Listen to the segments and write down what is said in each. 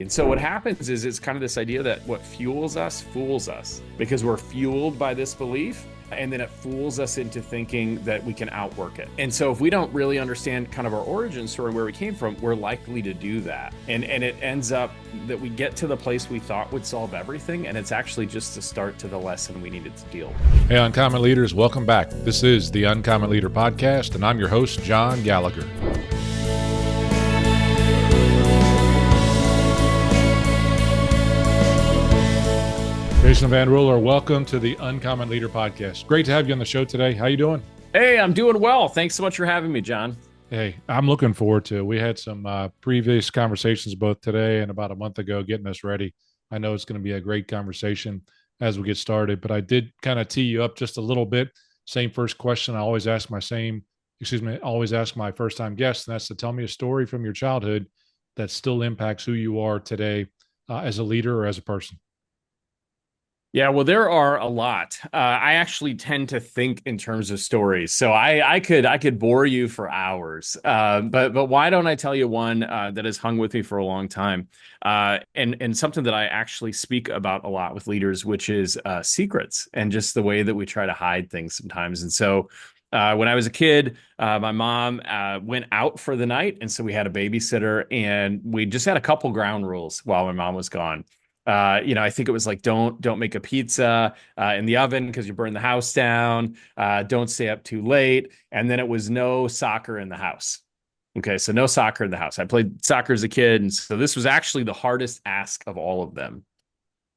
And so what happens is it's kind of this idea that what fuels us fools us because we're fueled by this belief. And then it fools us into thinking that we can outwork it. And so if we don't really understand kind of our origin story, where we came from, we're likely to do that. And it ends up that we get to the place we thought would solve everything. And it's actually just a start to the lesson we needed to deal with. Hey, Uncommon Leaders, welcome back. This is the Uncommon Leader Podcast, and I'm your host, John Gallagher. Jason Van Ruler, welcome to the Uncommon Leader Podcast. Great to have you on the show today. How you doing? Hey, I'm doing well. Thanks so much for having me, John. Hey, I'm looking forward to it. We had some previous conversations both today and about a month ago getting us ready. I know it's going to be a great conversation as we get started, but I did kind of tee you up just a little bit. Same first question I always ask always ask my first-time guests, and that's to tell me a story from your childhood that still impacts who you are today as a leader or as a person. Yeah, well, there are a lot. I actually tend to think in terms of stories, so I could bore you for hours. But why don't I tell you one that has hung with me for a long time, and something that I actually speak about a lot with leaders, which is secrets and just the way that we try to hide things sometimes. And so, when I was a kid, my mom went out for the night, and so we had a babysitter, and we just had a couple ground rules while my mom was gone. I think it was like don't make a pizza in the oven because you burn the house down. Don't stay up too late, and then it was no soccer in the house. Okay, so no soccer in the house. I played soccer as a kid, and so this was actually the hardest ask of all of them.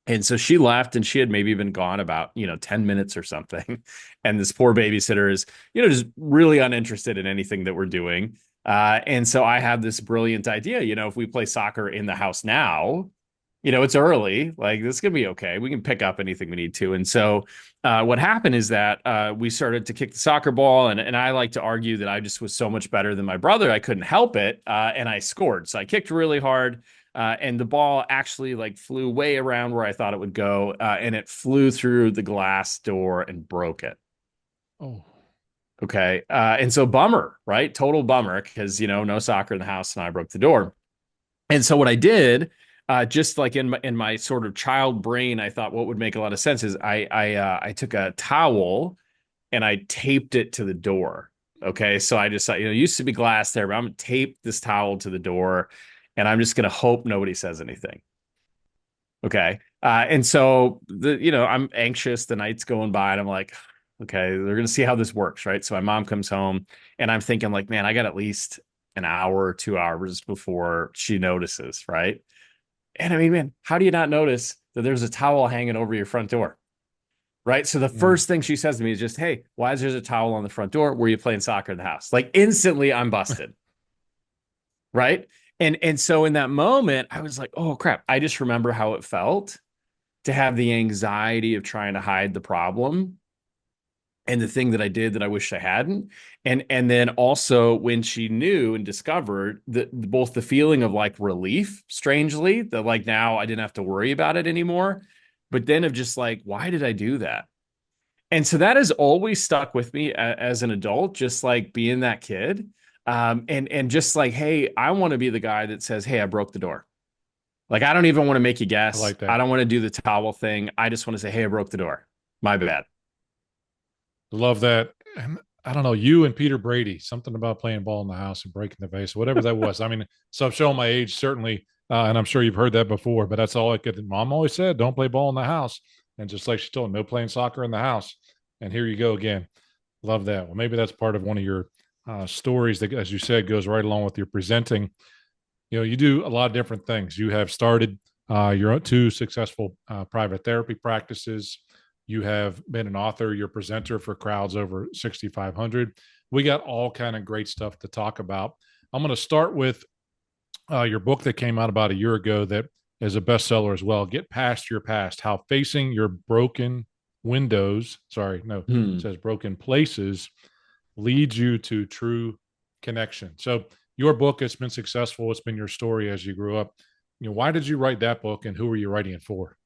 And so she left, and she had maybe been gone about 10 minutes or something. And this poor babysitter is just really uninterested in anything that we're doing. And so I had this brilliant idea. If we play soccer in the house now, it's early, like this could be okay. We can pick up anything we need to. And so what happened is that we started to kick the soccer ball, and I like to argue that I just was so much better than my brother. I couldn't help it. And I scored. So I kicked really hard. And the ball actually like flew way around where I thought it would go. And it flew through the glass door and broke it. Oh, Okay. And so bummer, right? Total bummer because, no soccer in the house and I broke the door. And so what I did, just like in my sort of child brain, I thought what would make a lot of sense is I took a towel and I taped it to the door. Okay, so I just thought, it used to be glass there, but I'm gonna tape this towel to the door, and I'm just gonna hope nobody says anything. Okay, and so I'm anxious. The night's going by, and I'm like, okay, they're gonna see how this works, right? So my mom comes home, and I'm thinking like, man, I got at least an hour or 2 hours before she notices, right? And I mean, man, how do you not notice that there's a towel hanging over your front door? Right. So the first thing she says to me is just, hey, why is there a towel on the front door? Were you playing soccer in the house? Like instantly I'm busted. Right. And so in that moment, I was like, oh crap. I just remember how it felt to have the anxiety of trying to hide the problem and the thing that I did that I wish I hadn't. And then also when she knew and discovered that both the feeling of like relief, strangely, that like now I didn't have to worry about it anymore, but then of just like, why did I do that? And so that has always stuck with me as an adult, just like being that kid. And just like, hey, I want to be the guy that says, hey, I broke the door. Like, I don't even want to make you I guess. like that. I don't want to do the towel thing. I just want to say, hey, I broke the door. My bad. Love that. And I don't know, you and Peter Brady, something about playing ball in the house and breaking the vase, whatever that was. I mean, so I'm showing my age, certainly. And I'm sure you've heard that before, but that's all I could. Mom always said, don't play ball in the house. And just like she told me, no playing soccer in the house. And here you go again. Love that. Well, maybe that's part of one of your stories that, as you said, goes right along with your presenting. You do a lot of different things. You have started your own two successful private therapy practices. You have been an author, you're a presenter for crowds over 6,500. We got all kind of great stuff to talk about. I'm going to start with your book that came out about a year ago that is a bestseller as well. Get Past Your Past: How Facing Your Broken Windows, sorry, no, it Hmm. says broken places, leads you to true connection. So your book has been successful. It's been your story as you grew up. Why did you write that book, and who were you writing it for?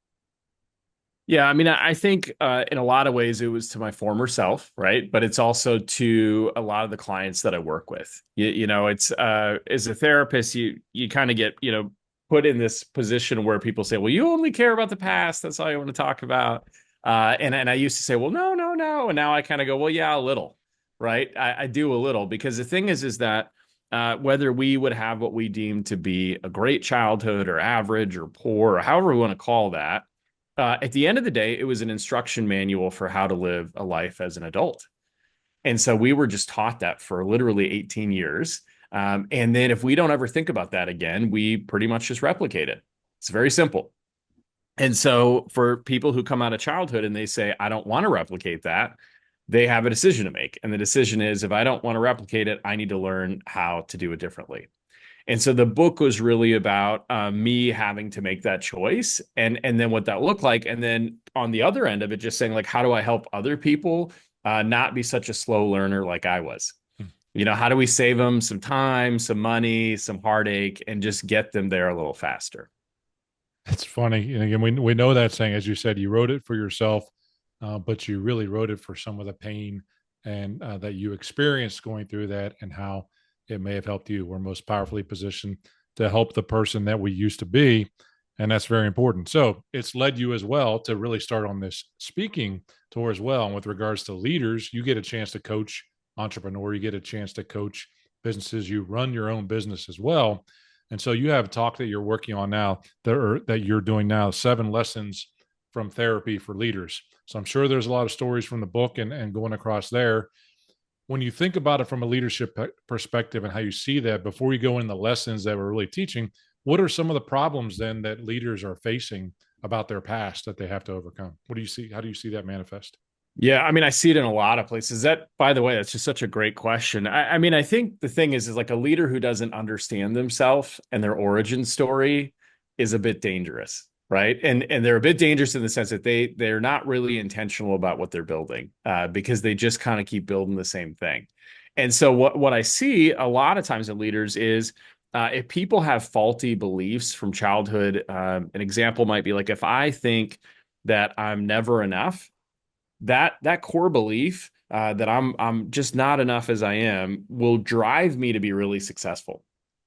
Yeah, I mean, I think in a lot of ways it was to my former self, right? But it's also to a lot of the clients that I work with. It's as a therapist, you kind of get put in this position where people say, well, you only care about the past. That's all you want to talk about. And I used to say, well, no, no, no. And now I kind of go, well, yeah, a little, right? I do a little because the thing is that whether we would have what we deem to be a great childhood or average or poor or however we want to call that, at the end of the day, it was an instruction manual for how to live a life as an adult. And so we were just taught that for literally 18 years. And then if we don't ever think about that again, we pretty much just replicate it. It's very simple. And so for people who come out of childhood and they say, I don't want to replicate that, they have a decision to make. And the decision is if I don't want to replicate it, I need to learn how to do it differently. And so the book was really about me having to make that choice and then what that looked like. And then on the other end of it, just saying like, how do I help other people not be such a slow learner like I was? You know, how do we save them some time, some money, some heartache, and just get them there a little faster? It's funny. And again, we know that saying, as you said, you wrote it for yourself, but you really wrote it for some of the pain and that you experienced going through that and how it may have helped you. We're most powerfully positioned to help the person that we used to be. And that's very important. So it's led you as well to really start on this speaking tour as well. And with regards to leaders, you get a chance to coach entrepreneur, you get a chance to coach businesses, you run your own business as well. And so you have a talk that you're working on now that you're doing now, 7 lessons from therapy for leaders. So I'm sure there's a lot of stories from the book and going across there. When you think about it from a leadership perspective and how you see that, before you go in the lessons that we're really teaching, what are some of the problems then that leaders are facing about their past that they have to overcome? What do you see? How do you see that manifest? Yeah, I mean, I see it in a lot of places. That, by the way, that's just such a great question. I mean, I think the thing is like a leader who doesn't understand themselves and their origin story is a bit dangerous, right? And they're a bit dangerous in the sense that they're not really intentional about what they're building, because they just kind of keep building the same thing. And so what I see a lot of times in leaders is if people have faulty beliefs from childhood, an example might be like if I think that I'm never enough, that core belief that I'm just not enough as I am will drive me to be really successful,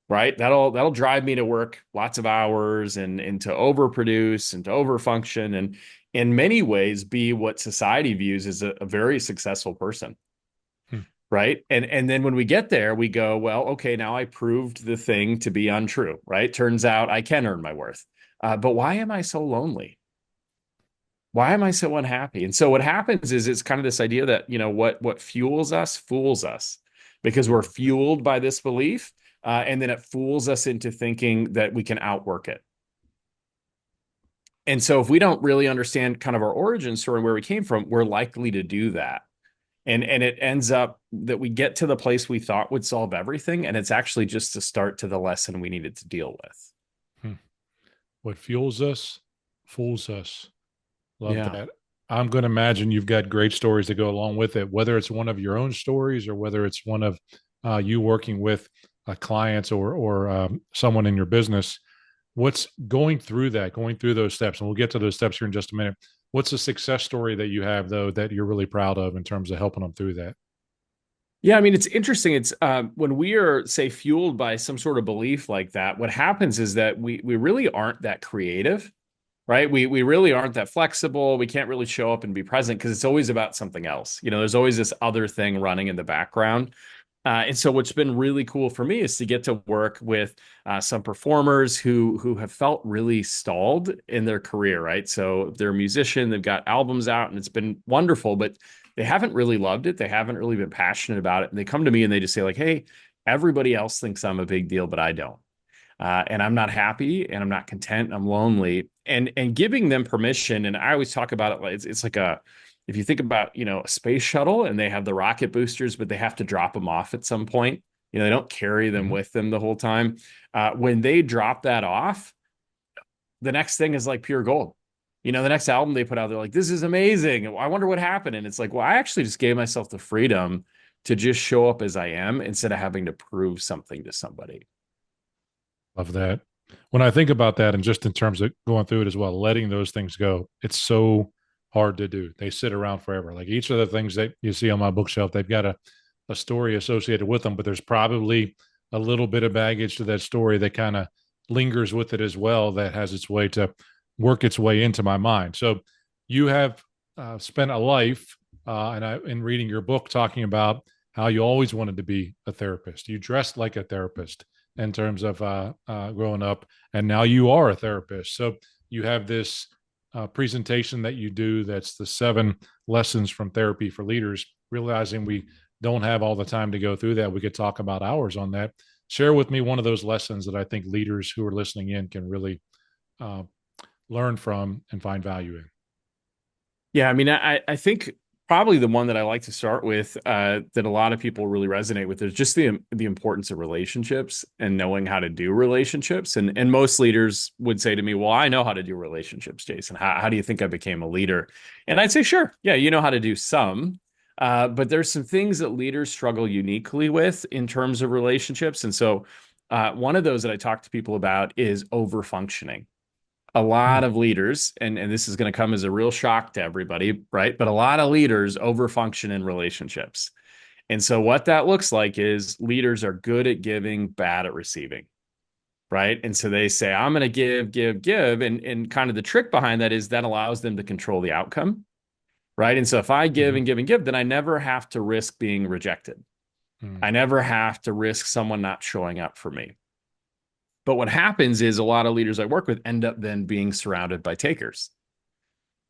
right? That'll drive me to work lots of hours and to overproduce and to overfunction and in many ways be what society views as a very successful person, Hmm. right? And then when we get there, we go, well, okay, now I proved the thing to be untrue, right? Turns out I can earn my worth, but why am I so lonely? Why am I so unhappy? And so what happens is it's kind of this idea that, you know, what fuels us fools us because we're fueled by this belief. And then it fools us into thinking that we can outwork it. And so if we don't really understand kind of our origin story and where we came from, we're likely to do that. And it ends up that we get to the place we thought would solve everything. And it's actually just a start to the lesson we needed to deal with. Hmm. What fuels us, fools us. Love Yeah. that. I'm going to imagine you've got great stories to go along with it, whether it's one of your own stories or whether it's one of you working with clients or someone in your business. What's going through those steps, and we'll get to those steps here in just a minute. What's a success story that you have though that you're really proud of in terms of helping them through that? Yeah, I mean, it's interesting. It's when we are, say, fueled by some sort of belief like that, what happens is that we really aren't that creative, right? We really aren't that flexible. We can't really show up and be present because it's always about something else. You know, there's always this other thing running in the background. And so what's been really cool for me is to get to work with some performers who have felt really stalled in their career, right? So they're a musician, they've got albums out, and it's been wonderful, but they haven't really loved it. They haven't really been passionate about it. And they come to me and they just say, like, hey, everybody else thinks I'm a big deal, but I don't. And I'm not happy and I'm not content. I'm lonely. And giving them permission. And I always talk about it like it's like a if you think about, you know, a space shuttle and they have the rocket boosters, but they have to drop them off at some point. You know, they don't carry them Mm-hmm. with them the whole time. When they drop that off, the next thing is like pure gold. You know, the next album they put out, they're like, this is amazing. I wonder what happened. And it's like, well, I actually just gave myself the freedom to just show up as I am instead of having to prove something to somebody. Love that. When I think about that, and just in terms of going through it as well, letting those things go, it's so hard to do. They sit around forever. Like each of the things that you see on my bookshelf, they've got a story associated with them, but there's probably a little bit of baggage to that story that kind of lingers with it as well that has its way to work its way into my mind. So you have spent a life, in reading your book, talking about how you always wanted to be a therapist. You dressed like a therapist in terms of growing up, and now you are a therapist. So you have this presentation that you do that's the 7 lessons from therapy for leaders, realizing we don't have all the time to go through that. We could talk about hours on that. Share with me one of those lessons that I think leaders who are listening in can really uh, learn from and find value in. Yeah, I mean, I think probably the one that I like to start with, that a lot of people really resonate with, is just the importance of relationships and knowing how to do relationships. And most leaders would say to me, "Well, I know how to do relationships, Jason. How do you think I became a leader?" And I'd say, "Sure, yeah, you know how to do some." But there's some things that leaders struggle uniquely with in terms of relationships. And so one of those that I talk to people about is over functioning. A Hmm. lot of leaders, and this is going to come as a real shock to everybody, right? But a lot of leaders overfunction in relationships. And so what that looks like is leaders are good at giving, bad at receiving, right? And so they say, I'm going to give, give, give. And kind of the trick behind that is that allows them to control the outcome, right? And so if I give Mm-hmm. and give and give, then I never have to risk being rejected. Mm-hmm. I never have to risk someone not showing up for me. But what happens is a lot of leaders I work with end up then being surrounded by takers.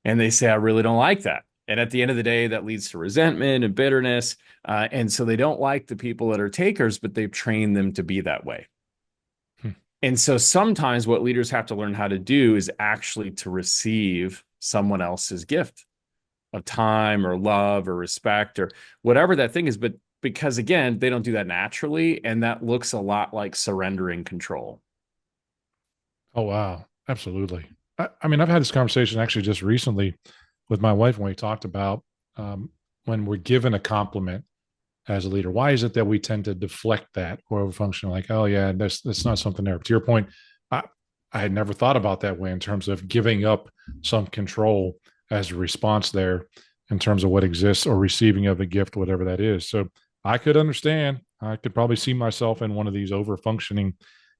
And they say, I really don't like that. And at the end of the day, that leads to resentment and bitterness. And so they don't like the people that are takers, but they've trained them to be that way. And so sometimes what leaders have to learn how to do is actually to receive someone else's gift of time or love or respect or whatever that thing is. But because again, they don't do that naturally. And that looks a lot like surrendering control. Oh, wow. Absolutely. I mean, I've had this conversation actually just recently with my wife when we talked about um, when we're given a compliment as a leader. Why is it that we tend to deflect that or overfunction? Like, oh, yeah, that's not something there. But to your point, I, I had never thought about that way in terms of giving up some control as a response there in terms of what exists or receiving of a gift, whatever that is. So I could understand. I could probably see myself in one of these over functioning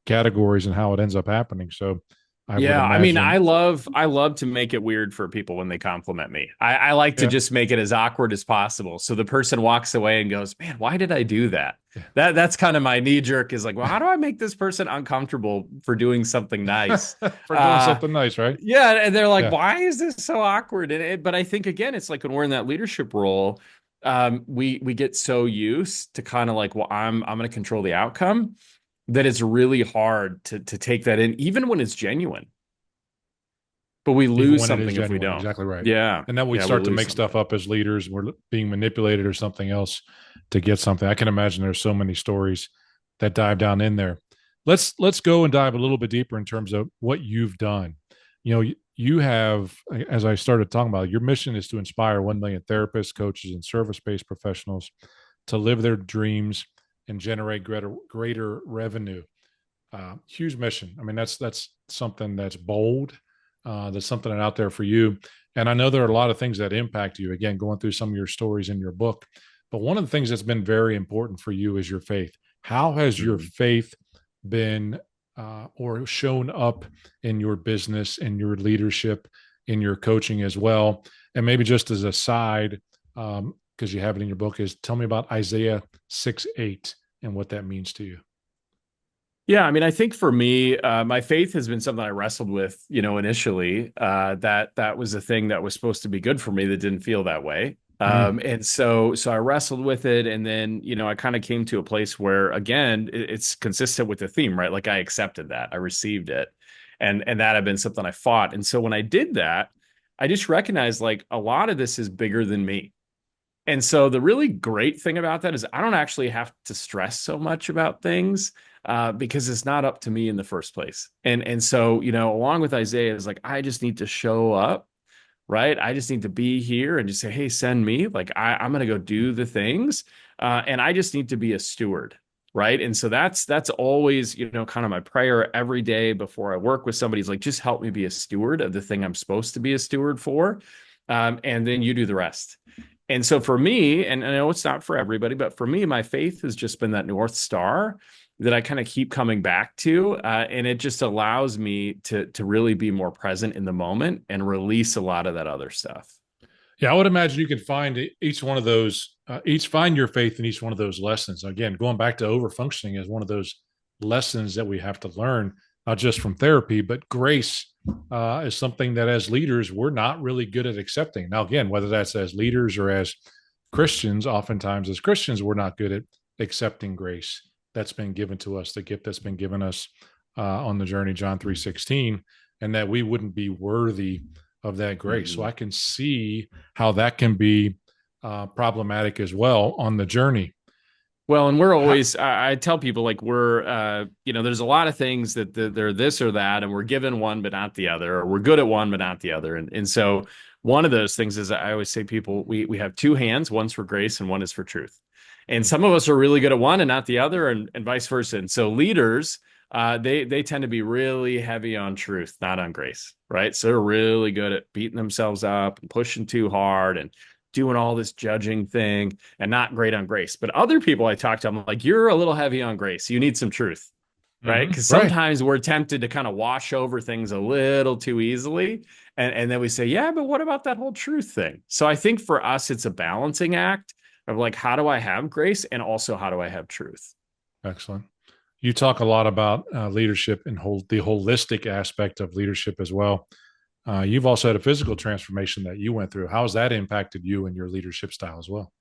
categories and how it ends up happening. So I would Yeah, I mean, imagine, I love to make it weird for people when they compliment me. I like to yeah, just make it as awkward as possible. So the person walks away and goes, "Man, why did I do that?" yeah. That's kind of my knee jerk is like, "Well, how do I make this person uncomfortable for doing something nice?" For doing Uh something nice, right? yeah, and they're like, Yeah. "Why is this so awkward?" But I think again, it's like when we're in that leadership role, we get so used to kind of like, "Well, I'm going to control the outcome," that it's really hard to take that in even when it's genuine, but we Even lose when it is something if we genuine. don't. Exactly right. Yeah. And then we Yeah, we start to lose make stuff something. up as leaders. We're being manipulated or something else to get something. I can imagine there's so many stories that dive down in there. Let's go and dive a little bit deeper in terms of what you've done. You know, you have, as I started talking about, your mission is to inspire 1 million therapists, coaches, and service-based professionals to live their dreams and generate greater revenue. Huge mission. I mean, that's something that's bold. That's something out there for you. And I know there are a lot of things that impact you. Again, going through some of your stories in your book, but one of the things that's been very important for you is your faith. How has your Mhm. faith been or shown up in your business, in your leadership, in your coaching as well? And maybe just as a side, because you have it in your book, is tell me about Isaiah 6:8 and what that means to you. Yeah, I mean, I think for me, my faith has been something I wrestled with, initially. That was a thing that was supposed to be good for me that didn't feel that way. Mm. And so I wrestled with it, and then I kind of came to a place where, again, it's consistent with the theme, right? Like I accepted that, I received it, and that had been something I fought. And so when I did that, I just recognized like a lot of this is bigger than me. And so the really great thing about that is I don't actually have to stress so much about things because it's not up to me in the first place. And so, along with Isaiah is like I just need to show up, right? I just need to be here and just say, hey, send me. Like I'm gonna go do the things. And I just need to be a steward. Right. And so that's always, kind of my prayer every day before I work with somebody is like, just help me be a steward of the thing I'm supposed to be a steward for. And then you do the rest. And so for me, and I know it's not for everybody, but for me, my faith has just been that North Star that I kind of keep coming back to, and it just allows me to really be more present in the moment and release a lot of that other stuff. Yeah, I would imagine you can find each one of those, each find your faith in each one of those lessons. Again, going back to overfunctioning is one of those lessons that we have to learn, not just from therapy, but grace is something that as leaders, we're not really good at accepting. Now, again, whether that's as leaders or as Christians, oftentimes as Christians, we're not good at accepting grace that's been given to us, the gift that's been given us on the journey, John 3:16, and that we wouldn't be worthy of that grace. So Mhm. I can see how that can be problematic as well on the journey. Well, and we're How, always, I tell people like there's a lot of things that they're this or that, and we're given one but not the other, or we're good at one but not the other. And so one of those things is I always say people, we have two hands, one's for grace and one is for truth. And mm, some of us are really good at one and not the other, and vice versa. And so leaders, they tend to be really heavy on truth, not on grace, right? So they're really good at beating themselves up and pushing too hard and doing all this judging thing and not great on grace. But other people I talk to, I'm like, you're a little heavy on grace. You need some truth, right? Because right. sometimes we're tempted to kind of wash over things a little too easily. And then we say, yeah, but what about that whole truth thing? So I think for us, it's a balancing act of like, how do I have grace? And also, how do I have truth? Excellent. You talk a lot about leadership and the holistic aspect of leadership as well. You've also had a physical transformation that you went through. How has that impacted you and your leadership style as well?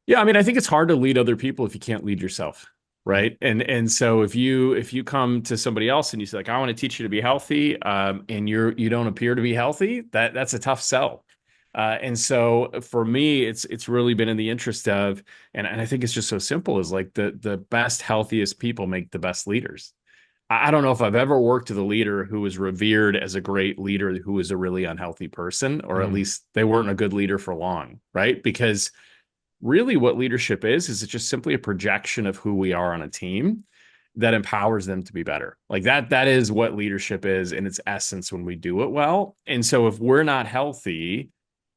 Yeah, I mean, I think it's hard to lead other people if you can't lead yourself, Mm-hmm. right? And so if you come to somebody else and you say like, I want to teach you to be healthy, and you don't appear to be healthy, that's a tough sell. And so for me, it's really been in the interest of, and I think it's just so simple, is like the best, healthiest people make the best leaders. I don't know if I've ever worked with a leader who was revered as a great leader who was a really unhealthy person, or at Mm-hmm. least they weren't a good leader for long, right? Because really what leadership is it's just simply a projection of who we are on a team that empowers them to be better. Like that is what leadership is in its essence when we do it well. And so if we're not healthy,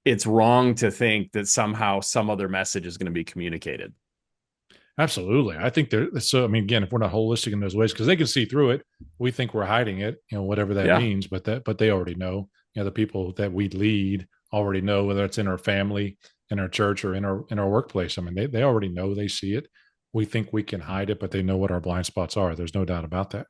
it's wrong to think that somehow some other message is going to be communicated. Absolutely. I think there. So, I mean, again, if we're not holistic in those ways, because they can see through it, we think we're hiding it, whatever that Yeah. means, but they already know, the people that we lead already know, whether it's in our family, in our church, or in our workplace. I mean, they already know, they see it. We think we can hide it, but they know what our blind spots are. There's no doubt about that.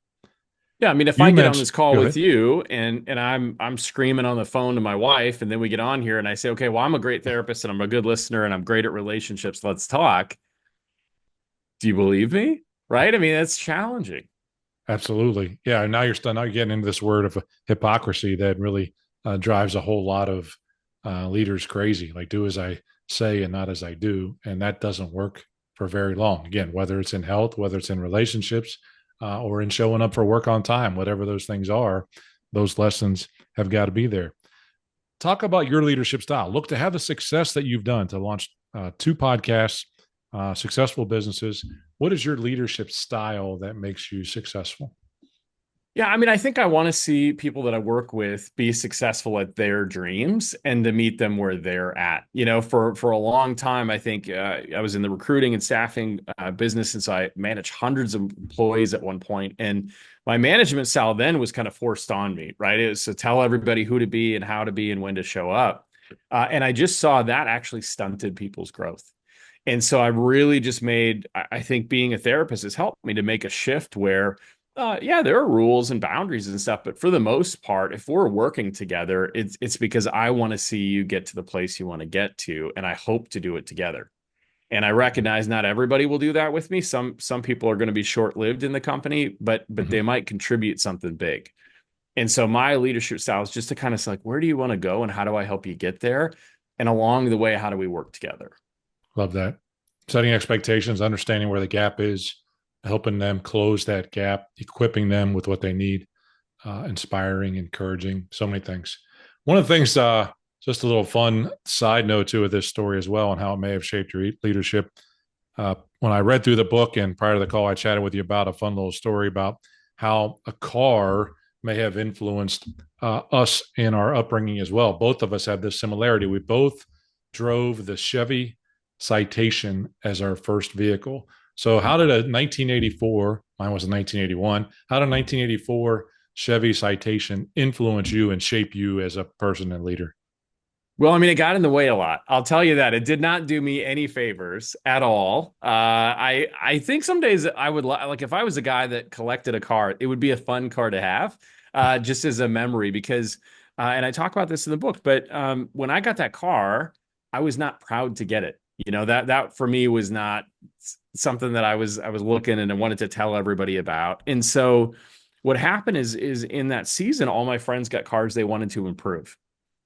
Yeah, I mean, if I You get on mentioned, this call go with ahead. you and I'm screaming on the phone to my wife, and then we get on here and I say, okay, well, I'm a great therapist and I'm a good listener and I'm great at relationships. Let's talk. Do you believe me? Right? I mean, that's challenging. Absolutely. Yeah. Now you're getting into this word of hypocrisy that really drives a whole lot of leaders crazy. Like, do as I say and not as I do. And that doesn't work for very long. Again, whether it's in health, whether it's in relationships, or in showing up for work on time, whatever those things are, those lessons have got to be there. Talk about your leadership style. Look, to have the success that you've done to launch two podcasts, successful businesses. What is your leadership style that makes you successful? Yeah, I mean, I think I want to see people that I work with be successful at their dreams and to meet them where they're at. For a long time, I think I was in the recruiting and staffing business, and so I managed hundreds of employees at one point. And my management style then was kind of forced on me, right? It was to tell everybody who to be and how to be and when to show up. And I just saw that actually stunted people's growth. And so I really just I think being a therapist has helped me to make a shift where, yeah, there are rules and boundaries and stuff, but for the most part, if we're working together, it's because I want to see you get to the place you want to get to, and I hope to do it together. And I recognize not everybody will do that with me. Some people are going to be short-lived in the company, but Mm-hmm. they might contribute something big. And so my leadership style is just to kind of say, like, where do you want to go and how do I help you get there? And along the way, how do we work together? Love that. Setting expectations, understanding where the gap is, helping them close that gap, equipping them with what they need, inspiring, encouraging, so many things. One of the things, just a little fun side note too of this story as well, and how it may have shaped your leadership. When I read through the book and prior to the call, I chatted with you about a fun little story about how a car may have influenced us in our upbringing as well. Both of us have this similarity. We both drove the Chevy Citation as our first vehicle. So, how did a 1984, mine was a 1981, how did 1984 Chevy Citation influence you and shape you as a person and leader? Well, I mean, it got in the way a lot. I'll tell you that it did not do me any favors at all. I think some days I would like if I was a guy that collected a car, it would be a fun car to have, just as a memory. Because, and I talk about this in the book, but when I got that car, I was not proud to get it. You know that for me was not something that I was looking and I wanted to tell everybody about. And so, what happened is in that season, all my friends got cars they wanted to improve.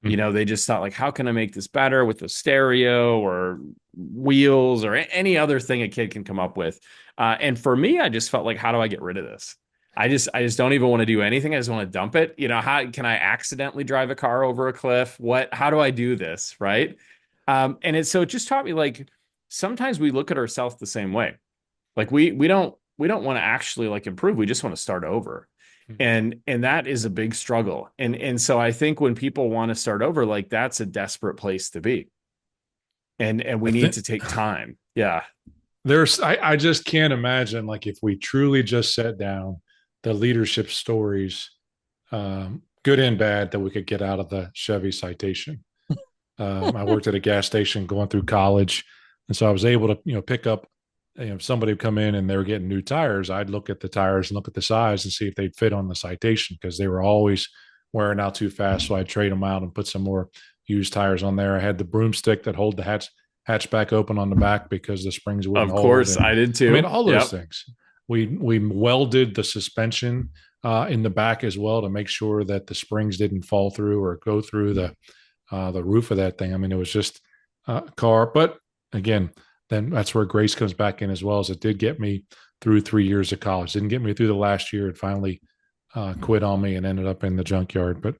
They just thought like, how can I make this better with the stereo or wheels or any other thing a kid can come up with? And for me, I just felt like, how do I get rid of this? I just don't even want to do anything. I just want to dump it. How can I accidentally drive a car over a cliff? How do I do this? Right. So it just taught me like, sometimes we look at ourselves the same way. Like we don't want to actually like improve. We just want to start over. And that is a big struggle. And so I think when people want to start over, like that's a desperate place to be. And I we need think to take time. Yeah. I just can't imagine like if we truly just set down the leadership stories, good and bad, that we could get out of the Chevy Citation. I worked at a gas station going through college, and so I was able to pick up. Somebody would come in and they were getting new tires. I'd look at the tires and look at the size and see if they'd fit on the Citation because they were always wearing out too fast. So I'd trade them out and put some more used tires on there. I had the broomstick that hold the hatchback open on the back because the springs wouldn't Of hold. course, And I did I mean, too. all those Yep. things. We welded the suspension in the back as well to make sure that the springs didn't fall through or go through the roof of that thing. I mean, it was just a car. But again, then that's where grace comes back in as well, as it did get me through 3 years of college. Didn't get me through the last year. It finally quit on me and ended up in the junkyard. But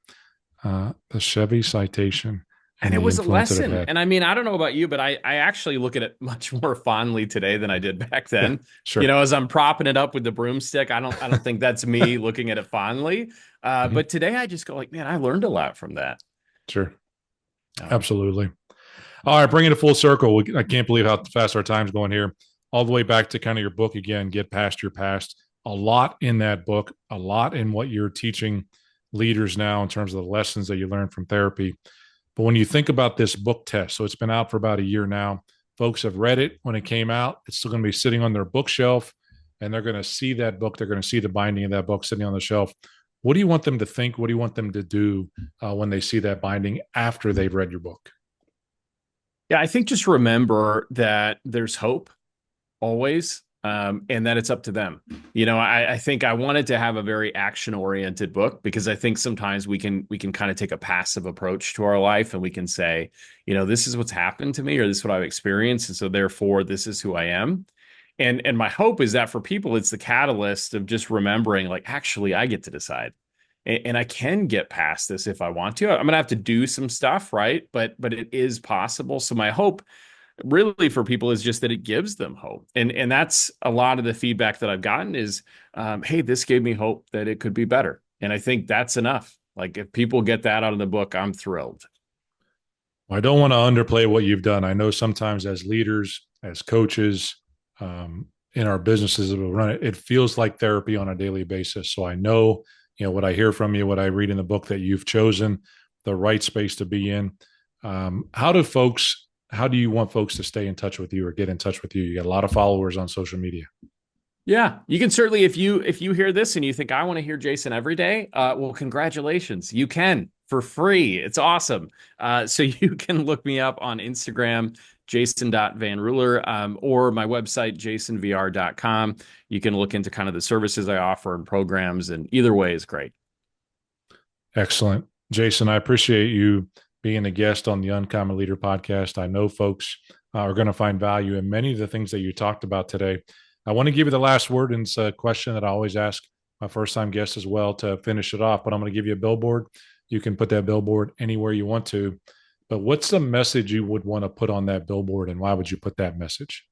the Chevy Citation And and it the was a influence that it lesson. had. And I mean, I don't know about you, but I actually look at it much more fondly today than I did back Yeah, then. sure. As I'm propping it up with the broomstick, I don't think that's me looking at it fondly. Mhm. But today I just go like, man, I learned a lot from that. Sure. Yeah. Absolutely. All right, bringing it full circle. I can't believe how fast our time's going here. All the way back to kind of your book again, Get Past Your Past. A lot in that book, a lot in what you're teaching leaders now in terms of the lessons that you learned from therapy. But when you think about this book test, so it's been out for about a year now. Folks have read it when it came out. It's still going to be sitting on their bookshelf, and they're going to see that book. They're going to see the binding of that book sitting on the shelf. What do you want them to think? What do you want them to do when they see that binding after they've read your book? Yeah, I think just remember that there's hope always, and that it's up to them. I think I wanted to have a very action oriented book because I think sometimes we can kind of take a passive approach to our life and we can say, this is what's happened to me or this is what I've experienced, and so therefore this is who I am. And my hope is that for people, it's the catalyst of just remembering, like, actually, I get to decide. And I can get past this if I want to. I'm gonna have to do some stuff, right? But it is possible. So my hope really for people is just that it gives them hope. And that's a lot of the feedback that I've gotten is, hey, this gave me hope that it could be better. And I think that's enough. Like if people get that out of the book, I'm thrilled. I don't want to underplay what you've done. I know sometimes as leaders, as coaches, in our businesses that we run it, it feels like therapy on a daily basis. So I know, what I hear from you, what I read in the book, that you've chosen the right space to be in. How do you want folks to stay in touch with you or get in touch with you? You got a lot of followers on social media. Yeah, you can certainly if you hear this and you think I want to hear Jason every day, well, congratulations, you can for free. It's awesome. So you can look me up on Instagram, jason.vanruler, or my website, jasonvr.com. You can look into kind of the services I offer and programs, and either way is great. Excellent. Jason, I appreciate you being a guest on the Uncommon Leader podcast. I know folks are going to find value in many of the things that you talked about today. I want to give you the last word, and it's a question that I always ask my first time guests as well to finish it off, but I'm going to give you a billboard. You can put that billboard anywhere you want to. But what's the message you would want to put on that billboard, and why would you put that message?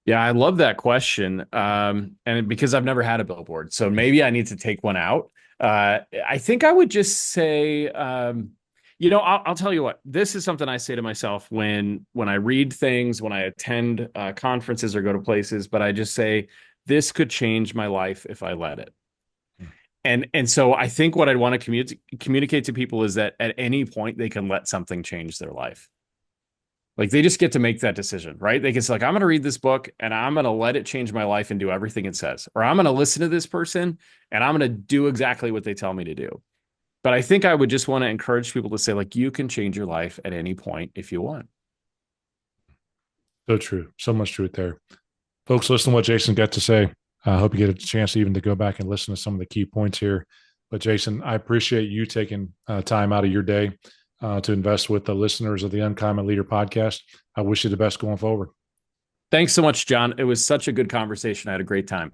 Yeah, I love that question. And because I've never had a billboard, so maybe I need to take one out. I think I would just say, I'll tell you what. This is something I say to myself when I read things, when I attend conferences or go to places. But I just say this could change my life if I let it. And so I think what I'd want to communicate to people is that at any point they can let something change their life. Like they just get to make that decision, right? They can say, like, I'm going to read this book and I'm going to let it change my life and do everything it says. Or I'm going to listen to this person and I'm going to do exactly what they tell me to do. But I think I would just want to encourage people to say, like, you can change your life at any point if you want. So true. So much truth there. Folks, listen to what Jason got to say. I hope you get a chance even to go back and listen to some of the key points here. But Jason, I appreciate you taking time out of your day to invest with the listeners of the Uncommon Leader podcast. I wish you the best going forward. Thanks so much, John. It was such a good conversation. I had a great time.